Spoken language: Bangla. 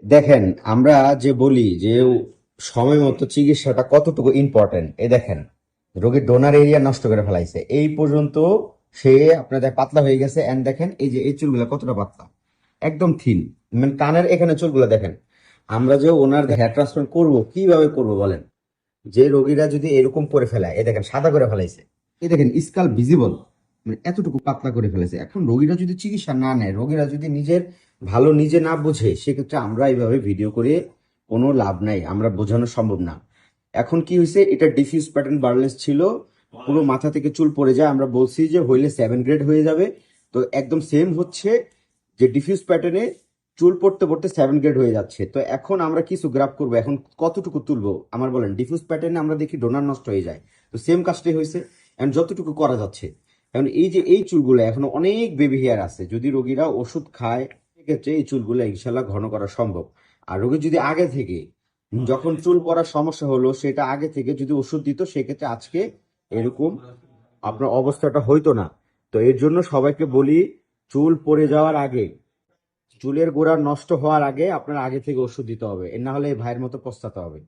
দেখেন, আমরা যে বলি যে সময় মতো চিকিৎসাটা কতটুকু ইম্পর্টেন্ট, দেখেন রোগীর ডোনার এরিয়া নষ্ট করে ফেলাইছে এই পর্যন্ত। সে আপনাদের পাতলা হয়ে গেছে, এন্ড দেখেন এই যে এই চুলগুলো কতটা পাতলা, একদম থিন। মানে কানের এখানে চুলগুলো দেখেন। আমরা যে ওনার হেয়ার ট্রান্সপ্লান্ট করব, কিভাবে করব বলেন? যে রোগীরা যদি এরকম করে ফেলায়, দেখেন সাদা করে ফেলাইছে, দেখেন স্কাল ভিজিবল, মানে এতটুকু পাতলা করে ফেলেছে। এখন রোগীরা যদি চিকিৎসা না নেয়, রোগীরা যদি নিজের ভালো নিজে না বুঝে, সেক্ষেত্রে আমরা এইভাবে ভিডিও করে কোনো লাভ নাই, আমরা বোঝানো সম্ভব না। এখন কি হয়েছে, এটা ডিফিউজ প্যাটার্ন বার্লেস ছিল, পুরো মাথা থেকে চুল পড়ে যায়। আমরা বলছি যে হইলে 7 গ্রেড হয়ে যাবে, তো একদম সেম হচ্ছে যে ডিফিউজ প্যাটার্নে চুল পড়তে পড়তে 7 গ্রেড হয়ে যাচ্ছে। তো এখন আমরা কিছু গ্রাফ করবো, এখন কতটুকু তুলবো আমার বলেন? ডিফিউজ প্যাটার্নে আমরা দেখি ডোনার নষ্ট হয়ে যায়, তো সেম কাজটাই হয়েছে। এখন যতটুকু করা যাচ্ছে, এখন এই যে এই চুলগুলো এখনো অনেক বেবি হেয়ার আছে, যদি রোগীরা ওষুধ খায় সেক্ষেত্রে এই চুলগুলো ইনশাল্লাহ ঘন করা সম্ভব। আর রোগীর যদি আগে থেকে, যখন চুল পড়ার সমস্যা হলো সেটা আগে থেকে যদি ওষুধ দিত, সেক্ষেত্রে আজকে এরকম আপনার অবস্থাটা হইতো না। তো এর জন্য সবাইকে বলি, চুল পড়ে যাওয়ার আগে, চুলের গোড়া নষ্ট হওয়ার আগে আপনার আগে থেকে ওষুধ দিতে হবে, এর না হলে এই ভাইয়ের মতো পস্তাতে হবে।